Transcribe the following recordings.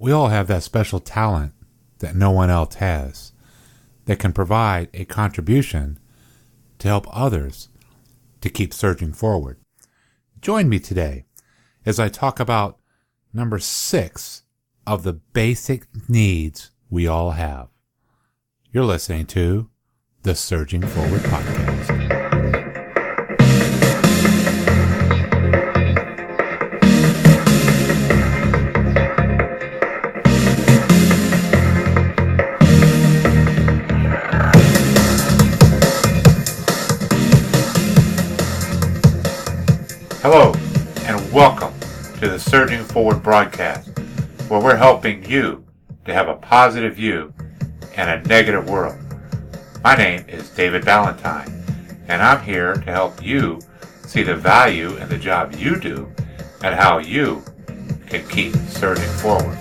We all have that special talent that no one else has that can provide a contribution to help others to keep surging forward. Join me today as I talk about number 6 of the basic needs we all have. You're listening to the Surging Forward Podcast. Hello, and welcome to the Surging Forward broadcast, where we're helping you to have a positive view in a negative world. My name is David Valentine, and I'm here to help you see the value in the job you do and how you can keep surging forward.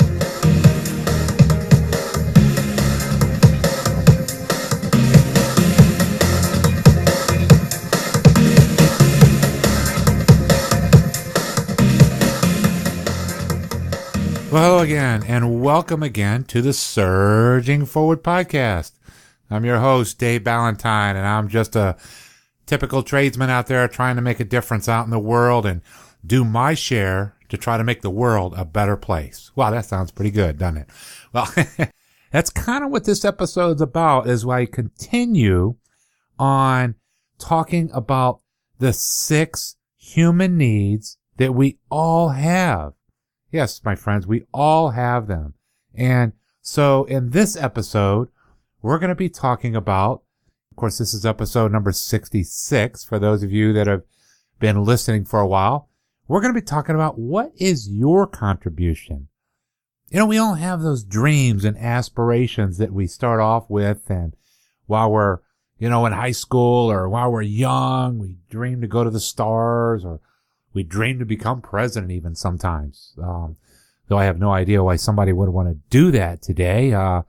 Well, hello again, and welcome again to the Surging Forward Podcast. I'm your host, Dave Valentine, and I'm just a typical tradesman out there trying to make a difference out in the world and do my share to try to make the world a better place. Wow, that sounds pretty good, doesn't it? Well, that's kind of what this episode's about, as I continue on talking about the 6 human needs that we all have. Yes, my friends, we all have them. And so in this episode, we're going to be talking about, of course, this is episode number 66 for those of you that have been listening for a while. We're going to be talking about what is your contribution. You know, we all have those dreams and aspirations that we start off with, and while we're, in high school or while we're young, we dream to go to the stars, or we dream to become president even sometimes. Though I have no idea why somebody would want to do that today. That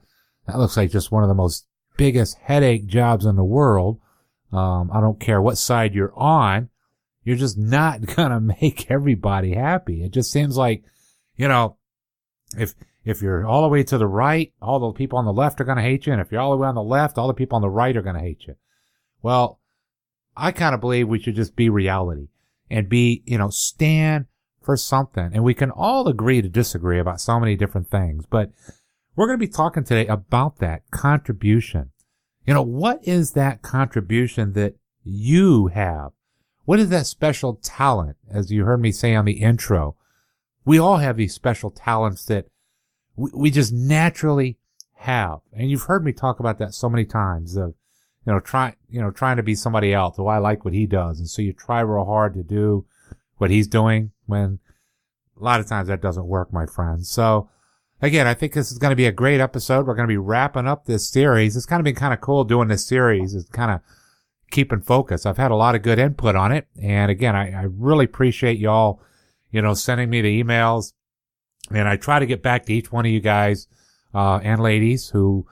looks like just one of the most biggest headache jobs in the world. I don't care what side you're on. You're just not going to make everybody happy. It just seems like, if you're all the way to the right, all the people on the left are going to hate you. And if you're all the way on the left, all the people on the right are going to hate you. Well, I kind of believe we should just be reality. And stand for something. And we can all agree to disagree about so many different things. But we're going to be talking today about that contribution. What is that contribution that you have? What is that special talent? As you heard me say on the intro, we all have these special talents that we just naturally have. And you've heard me talk about that so many times of, trying to be somebody else. Oh, I like what he does. And so you try real hard to do what he's doing, when a lot of times that doesn't work, my friends. So again, I think this is going to be a great episode. We're going to be wrapping up this series. It's kind of been kind of cool doing this series. It's kind of keeping focus. I've had a lot of good input on it. And again, I really appreciate y'all, sending me the emails. And I try to get back to each one of you guys, and ladies who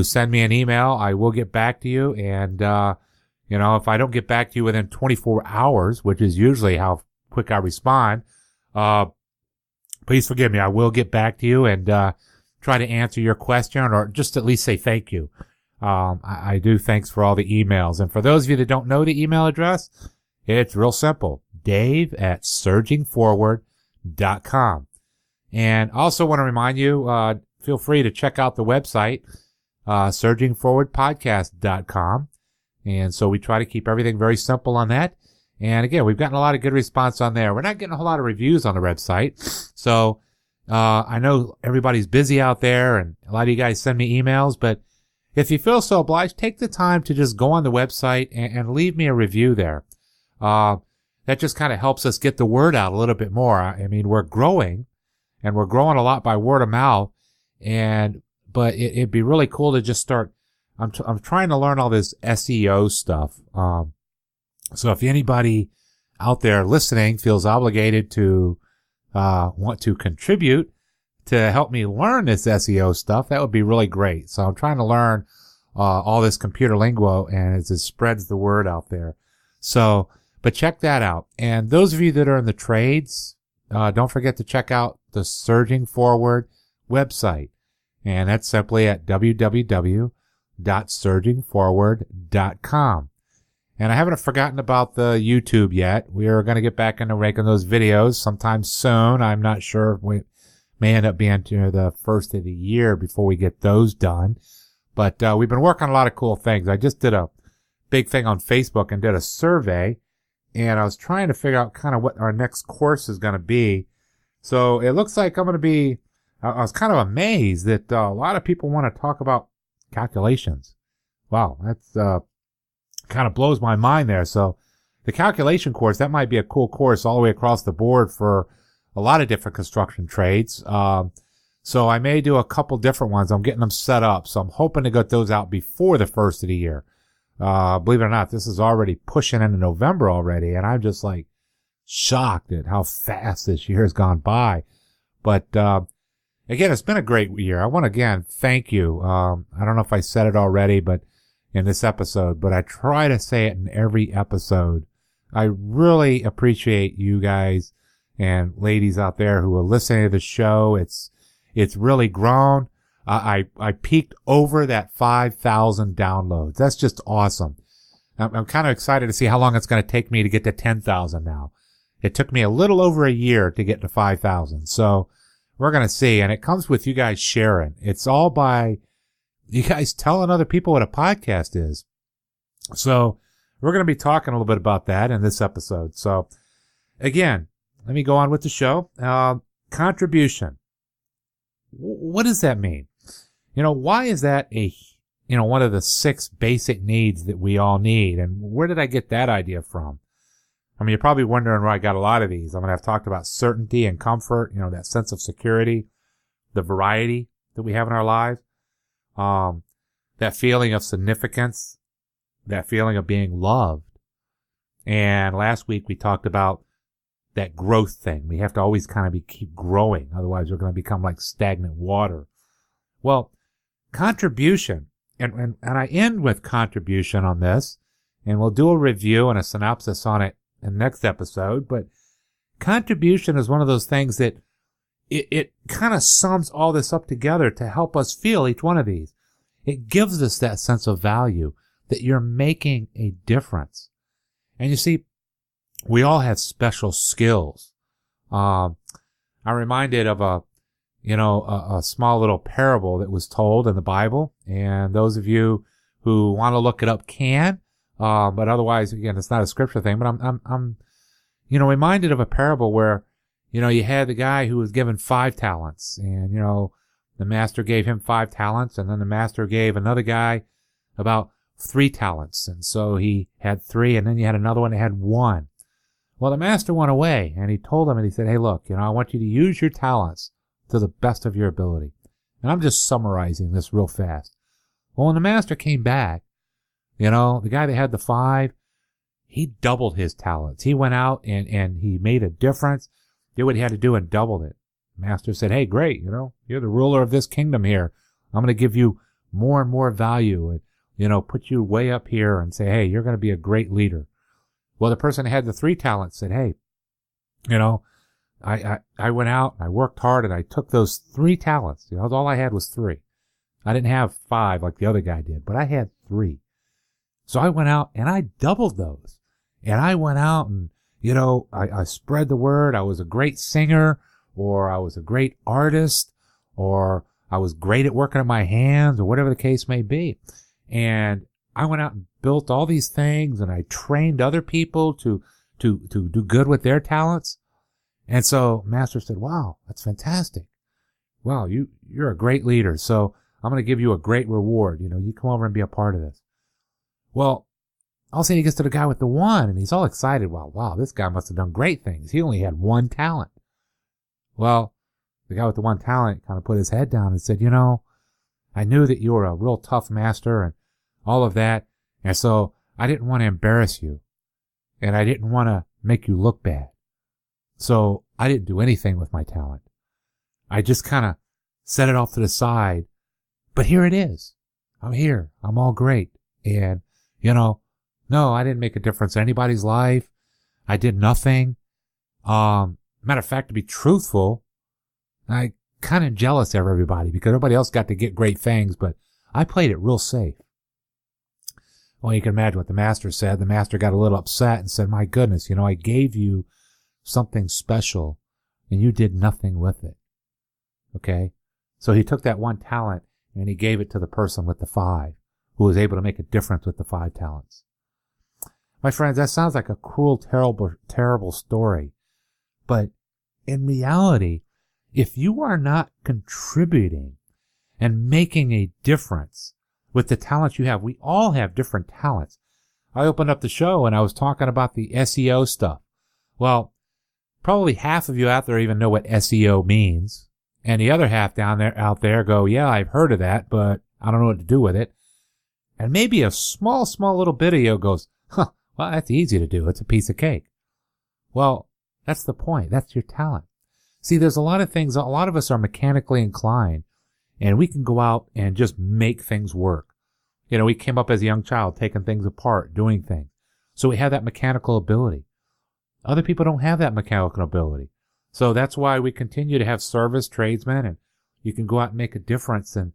send me an email. I will get back to you. And, if I don't get back to you within 24 hours, which is usually how quick I respond, please forgive me. I will get back to you and, try to answer your question, or just at least say thank you. I do thanks for all the emails. And for those of you that don't know the email address, it's real simple. Dave@surgingforward.com. And also want to remind you, feel free to check out the website, surgingforwardpodcast.com. And so we try to keep everything very simple on that. And again, we've gotten a lot of good response on there. We're not getting a whole lot of reviews on the website. So, I know everybody's busy out there and a lot of you guys send me emails, but if you feel so obliged, take the time to just go on the website and leave me a review there. That just kind of helps us get the word out a little bit more. I mean, we're growing, and we're growing a lot by word of mouth. But it'd be really cool to just start. I'm trying to learn all this SEO stuff. So if anybody out there listening feels obligated to want to contribute to help me learn this SEO stuff, that would be really great. So I'm trying to learn all this computer lingo, and it just spreads the word out there. So, but check that out. And those of you that are in the trades, don't forget to check out the Surging Forward website. And that's simply at www.surgingforward.com. And I haven't forgotten about the YouTube yet. We are going to get back into making those videos sometime soon. I'm not sure if we may end up being to the first of the year before we get those done. But we've been working on a lot of cool things. I just did a big thing on Facebook and did a survey. And I was trying to figure out kind of what our next course is going to be. So it looks like I'm going to be, I was kind of amazed that a lot of people want to talk about calculations. Wow, that's kind of blows my mind there. So the calculation course, that might be a cool course all the way across the board for a lot of different construction trades. So I may do a couple different ones. I'm getting them set up. So I'm hoping to get those out before the first of the year. Believe it or not, this is already pushing into November already. And I'm just like shocked at how fast this year has gone by. But, again, it's been a great year. I want to again thank you. I don't know if I said it already, but in this episode, but I try to say it in every episode. I really appreciate you guys and ladies out there who are listening to the show. It's really grown. I peaked over that 5,000 downloads. That's just awesome. I'm kind of excited to see how long it's going to take me to get to 10,000 now. It took me a little over a year to get to 5,000. So we're going to see. And it comes with you guys sharing. It's all by you guys telling other people what a podcast is. So we're going to be talking a little bit about that in this episode. So again, let me go on with the show. Contribution. What does that mean? Why is that one of the 6 basic needs that we all need? And where did I get that idea from? I mean, you're probably wondering where I got a lot of these. I'm going to have talked about certainty and comfort, that sense of security, the variety that we have in our lives. That feeling of significance, that feeling of being loved. And last week we talked about that growth thing. We have to always kind of keep growing. Otherwise we're going to become like stagnant water. Well, contribution, and I end with contribution on this, and we'll do a review and a synopsis on it in the next episode. But contribution is one of those things that it kind of sums all this up together to help us feel each one of these. It gives us that sense of value that you're making a difference. And you see, we all have special skills. I'm reminded of a small little parable that was told in the Bible. And those of you who want to look it up can. But otherwise, again, it's not a scripture thing. But I'm reminded of a parable where you had the guy who was given 5 talents, and, the master gave him 5 talents, and then the master gave another guy about 3 talents. And so he had 3, and then you had another one that had 1. Well, the master went away, and he told him, and he said, hey, look, I want you to use your talents to the best of your ability. And I'm just summarizing this real fast. Well, when the master came back, the guy that had the 5, he doubled his talents. He went out and he made a difference. Did what he had to do and doubled it. Master said, hey, great, you're the ruler of this kingdom here. I'm going to give you more and more value and, put you way up here and say, hey, you're going to be a great leader. Well, the person that had the 3 talents said, hey, I went out and I worked hard and I took those 3 talents. All I had was 3. I didn't have 5 like the other guy did, but I had 3. So I went out and I doubled those. And I went out and, I spread the word. I was a great singer, or I was a great artist, or I was great at working on my hands, or whatever the case may be. And I went out and built all these things, and I trained other people to do good with their talents. And so Master said, wow, that's fantastic. Wow, you're a great leader. So I'm going to give you a great reward. You come over and be a part of this. Well, all of a sudden he gets to the guy with the 1, and he's all excited. Wow, this guy must have done great things. He only had 1 talent. Well, the guy with the 1 talent kind of put his head down and said, I knew that you were a real tough master and all of that. And so I didn't want to embarrass you, and I didn't want to make you look bad. So I didn't do anything with my talent. I just kind of set it off to the side. But here it is. I'm here. I'm all great. And, no, I didn't make a difference in anybody's life. I did nothing. Matter of fact, to be truthful, I kind of jealous of everybody because everybody else got to get great things, but I played it real safe. Well, you can imagine what the master said. The master got a little upset and said, my goodness, I gave you something special and you did nothing with it. Okay? So he took that one talent and he gave it to the person with the 5 who was able to make a difference with the 5 talents. My friends, that sounds like a cruel, terrible story. But in reality, if you are not contributing and making a difference with the talents you have, we all have different talents. I opened up the show and I was talking about the SEO stuff. Well, probably half of you out there even know what SEO means. And the other half out there go, yeah, I've heard of that, but I don't know what to do with it. And maybe a small little bit of you goes, well, that's easy to do. It's a piece of cake. Well, that's the point. That's your talent. See, there's a lot of things, a lot of us are mechanically inclined, and we can go out and just make things work. We came up as a young child, taking things apart, doing things. So we have that mechanical ability. Other people don't have that mechanical ability. So that's why we continue to have service tradesmen, and you can go out and make a difference and,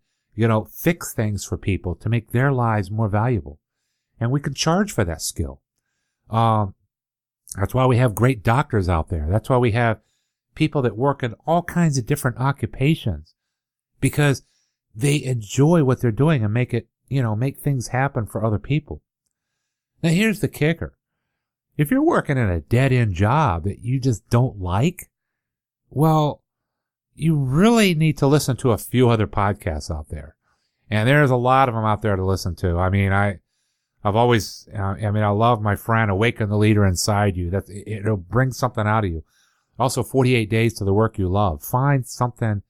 fix things for people to make their lives more valuable. And we can charge for that skill. That's why we have great doctors out there. That's why we have people that work in all kinds of different occupations because they enjoy what they're doing and make it, make things happen for other people. Now, here's the kicker. If you're working in a dead-end job that you just don't like, well, you really need to listen to a few other podcasts out there. And there's a lot of them out there to listen to. I mean, I love my friend, Awaken the Leader Inside You. It'll bring something out of you. Also, 48 Days to the Work You Love. Find something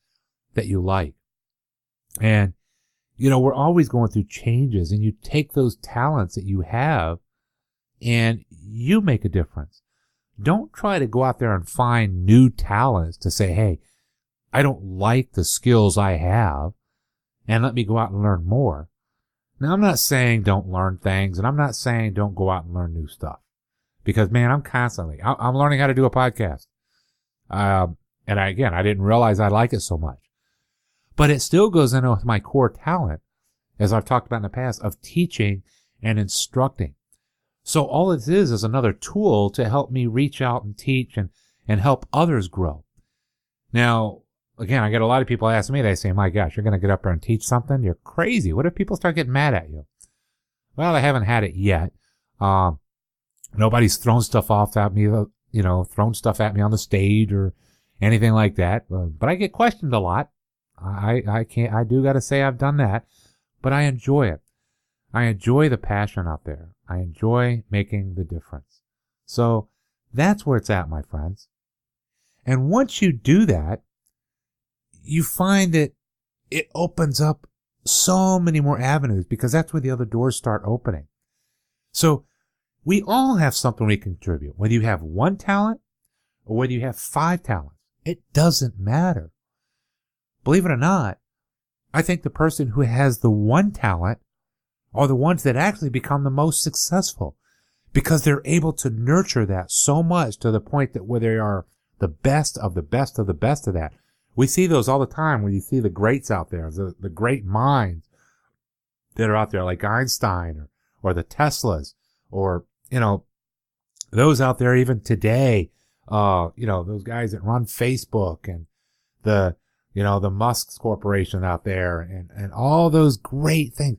that you like. And, we're always going through changes, and you take those talents that you have and you make a difference. Don't try to go out there and find new talents to say, hey, I don't like the skills I have, and let me go out and learn more. Now, I'm not saying don't learn things, and I'm not saying don't go out and learn new stuff. Because, man, I'm learning how to do a podcast. I didn't realize I like it so much. But it still goes into my core talent, as I've talked about in the past, of teaching and instructing. So all it is another tool to help me reach out and teach and help others grow. Now, again, I get a lot of people asking me, they say, my gosh, you're going to get up there and teach something? You're crazy. What if people start getting mad at you? Well, I haven't had it yet. Nobody's thrown stuff off at me, thrown stuff at me on the stage or anything like that. But I get questioned a lot. I do got to say I've done that, but I enjoy it. I enjoy the passion out there. I enjoy making the difference. So that's where it's at, my friends. And once you do that, you find that it opens up so many more avenues because that's where the other doors start opening. So we all have something we contribute. Whether you have one talent or whether you have 5 talents, it doesn't matter. Believe it or not, I think the person who has the one talent are the ones that actually become the most successful because they're able to nurture that so much to the point that where they are the best of the best of the best of that. We see those all the time when you see the greats out there, the great minds that are out there like Einstein or the Teslas or, those out there even today, those guys that run Facebook and the Musk's corporation out there and all those great things.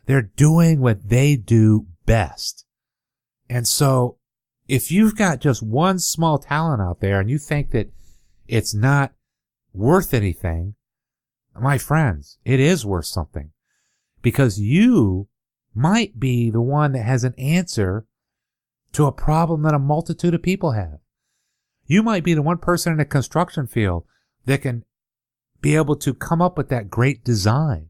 They're doing what they do best. And so if you've got just one small talent out there and you think that it's not worth anything, my friends, it is worth something because you might be the one that has an answer to a problem that a multitude of people have. You might be the one person in the construction field that can be able to come up with that great design.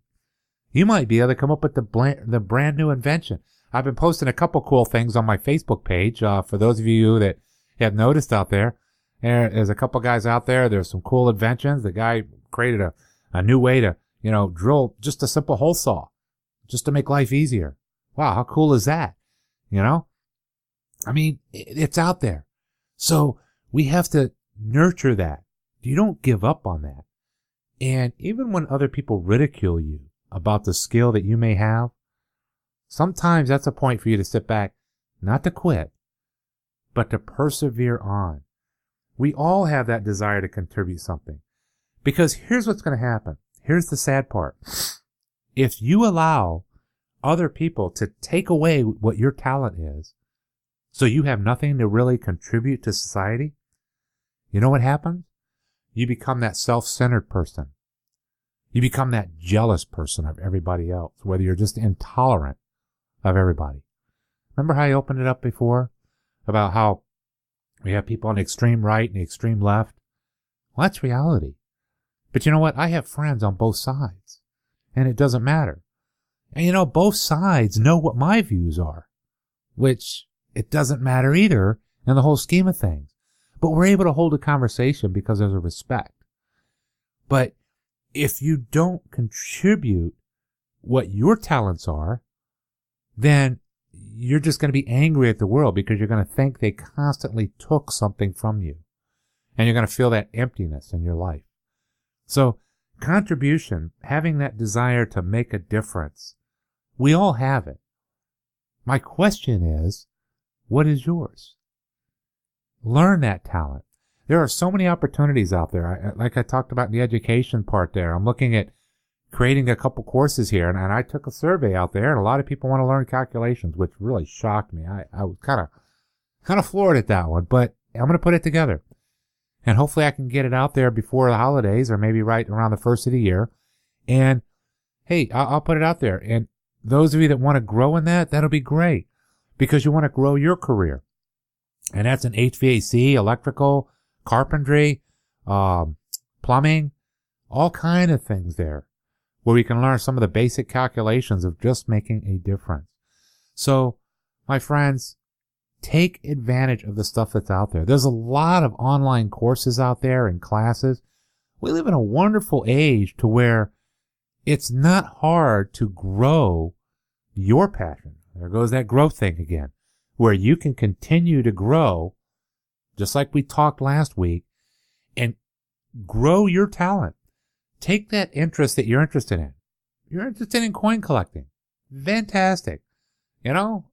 You might be able to come up with the brand new invention. I've been posting a couple cool things on my Facebook page. For those of you that have noticed out there, there's a couple guys out there. There's some cool inventions. The guy created a new way to, drill just a simple hole saw just to make life easier. Wow, how cool is that? I mean, it's out there. So we have to nurture that. You don't give up on that. And even when other people ridicule you about the skill that you may have, sometimes that's a point for you to sit back, not to quit, but to persevere on. We all have that desire to contribute something. Because here's what's going to happen. Here's the sad part. If you allow other people to take away what your talent is, so you have nothing to really contribute to society, you know what happens? You become that self-centered person. You become that jealous person of everybody else, whether you're just intolerant of everybody. Remember how I opened it up before about how we have people on the extreme right and the extreme left? Well, that's reality. But you know what? I have friends on both sides, and it doesn't matter. And you know, both sides know what my views are, which it doesn't matter either in the whole scheme of things. But we're able to hold a conversation because there's a respect. But if you don't contribute what your talents are, then you're just going to be angry at the world because you're going to think they constantly took something from you. And you're going to feel that emptiness in your life. So contribution, having that desire to make a difference, we all have it. My question is, what is yours? Learn that talent. There are so many opportunities out there. Like I talked about in the education part there, I'm looking at creating a couple courses here, and I took a survey out there, and a lot of people want to learn calculations, which really shocked me. I was kind of floored at that one, but I'm going to put it together. And hopefully I can get it out there before the holidays or maybe right around the first of the year. And hey, I'll put it out there. And those of you that want to grow in that, that'll be great because you want to grow your career. And that's in HVAC, electrical, carpentry, plumbing, all kind of things there where we can learn some of the basic calculations of just making a difference. So, my friends, take advantage of the stuff that's out there. There's a lot of online courses out there and classes. We live in a wonderful age to where it's not hard to grow your passion. There goes that growth thing again, where you can continue to grow, just like we talked last week, and grow your talent. Take that interest that you're interested in. You're interested in coin collecting. Fantastic. You know,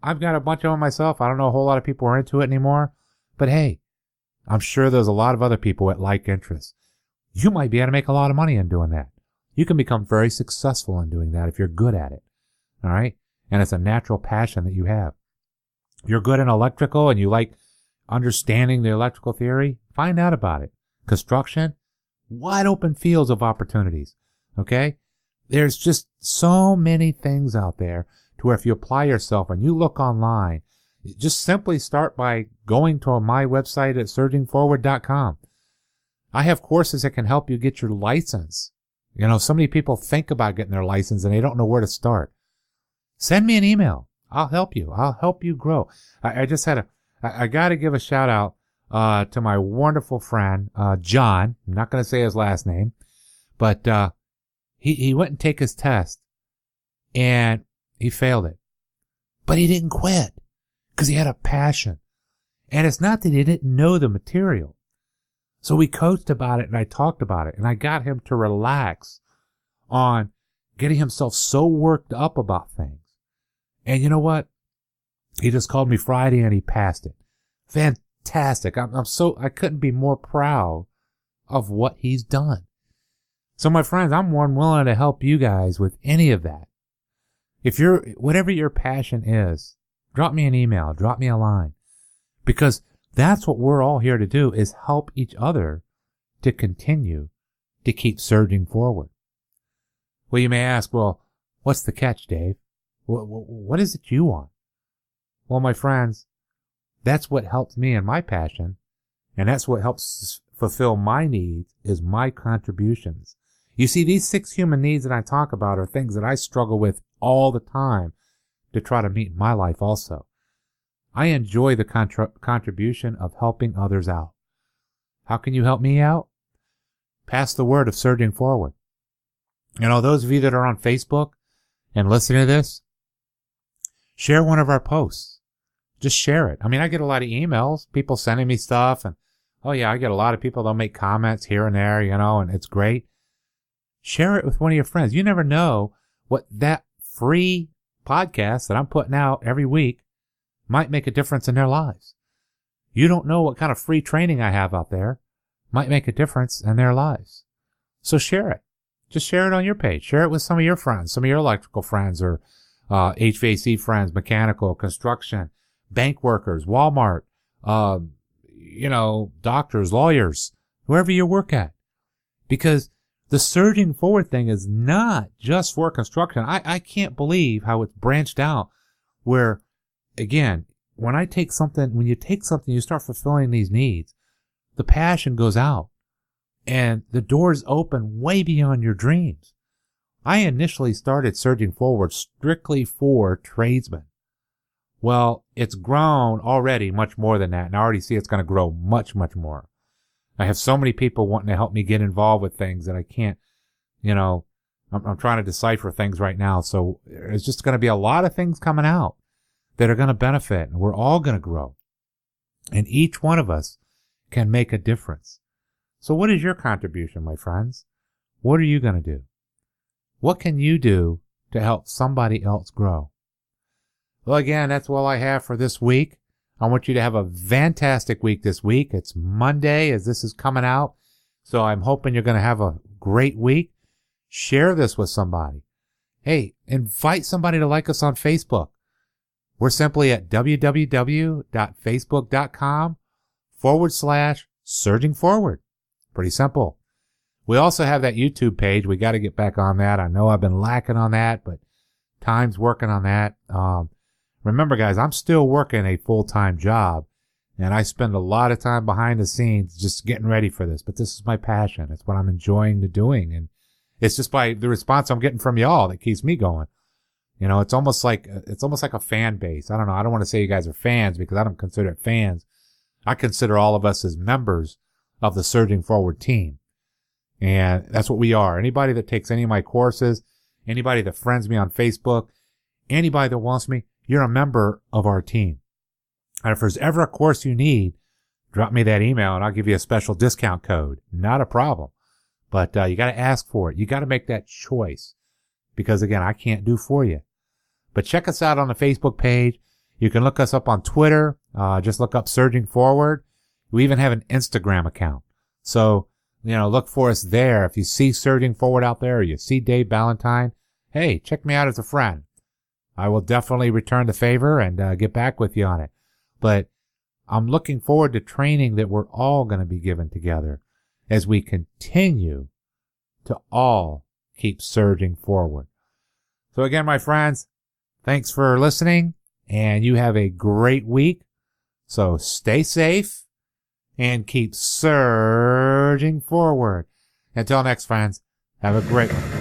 I've got a bunch of them myself. I don't know a whole lot of people are into it anymore. But hey, I'm sure there's a lot of other people with like interests. You might be able to make a lot of money in doing that. You can become very successful in doing that if you're good at it. All right? And it's a natural passion that you have. You're good in electrical and you like understanding the electrical theory, find out about it. Construction, wide open fields of opportunities. Okay? There's just so many things out there to where if you apply yourself and you look online, just simply start by going to my website at surgingforward.com. I have courses that can help you get your license. You know, so many people think about getting their license and they don't know where to start. Send me an email. I'll help you. I'll help you grow. I got to give a shout out to my wonderful friend, John. I'm not going to say his last name, but he went and take his test and he failed it. But he didn't quit because he had a passion. And it's not that he didn't know the material. So we coached about it and I talked about it and I got him to relax on getting himself so worked up about things. And you know what? He just called me Friday and he passed it. Fantastic. I couldn't be more proud of what he's done. So my friends, I'm more than willing to help you guys with any of that. Whatever your passion is, drop me an email, drop me a line, because that's what we're all here to do, is help each other to continue to keep surging forward. Well, you may ask, well, what's the catch, Dave? What is it you want? Well, my friends, that's what helps me in my passion, and that's what helps fulfill my needs, is my contributions. You see, these 6 human needs that I talk about are things that I struggle with all the time to try to meet in my life also. I enjoy the contribution of helping others out. How can you help me out? Pass the word of surging forward. You know, those of you that are on Facebook and listen to this, share one of our posts. Just share it. I mean, I get a lot of emails, people sending me stuff, and oh yeah, I get a lot of people, they'll make comments here and there, you know, and it's great. Share it with one of your friends. You never know what that free podcast that I'm putting out every week might make a difference in their lives. You don't know what kind of free training I have out there might make a difference in their lives. So share it. Just share it on your page. Share it with some of your friends, some of your electrical friends or HVAC friends, mechanical, construction, bank workers, Walmart, doctors, lawyers, whoever you work at. Because the surging forward thing is not just for construction. I can't believe how it's branched out where, again, when you take something, you start fulfilling these needs, the passion goes out and the doors open way beyond your dreams. I initially started Surging Forward strictly for tradesmen. Well, it's grown already much more than that, and I already see it's going to grow much, much more. I have so many people wanting to help me get involved with things that I can't, I'm trying to decipher things right now. So there's just going to be a lot of things coming out that are going to benefit, and we're all going to grow. And each one of us can make a difference. So what is your contribution, my friends? What are you going to do? What can you do to help somebody else grow? Well, again, that's all I have for this week. I want you to have a fantastic week this week. It's Monday as this is coming out. So I'm hoping you're going to have a great week. Share this with somebody. Hey, invite somebody to like us on Facebook. We're simply at www.facebook.com/surging forward. Pretty simple. We also have that YouTube page. We got to get back on that. I know I've been lacking on that, but time's working on that. Remember, guys, I'm still working a full-time job, and I spend a lot of time behind the scenes just getting ready for this. But this is my passion. It's what I'm enjoying doing, and it's just by the response I'm getting from y'all that keeps me going. It's almost like a fan base. I don't know. I don't want to say you guys are fans because I don't consider it fans. I consider all of us as members of the Surging Forward team, and that's what we are. Anybody that takes any of my courses, anybody that friends me on Facebook, anybody that wants me, you're a member of our team. And if there's ever a course you need, drop me that email and I'll give you a special discount code. Not a problem. But you got to ask for it. You got to make that choice because, again, I can't do for you. But check us out on the Facebook page. You can look us up on Twitter. Just look up Surging Forward. We even have an Instagram account. So, look for us there. If you see Surging Forward out there or you see Dave Ballantyne, hey, check me out as a friend. I will definitely return the favor and get back with you on it. But I'm looking forward to training that we're all going to be given together as we continue to all keep surging forward. So again, my friends, thanks for listening, and you have a great week. So stay safe and keep surging forward. Until next, friends, have a great one.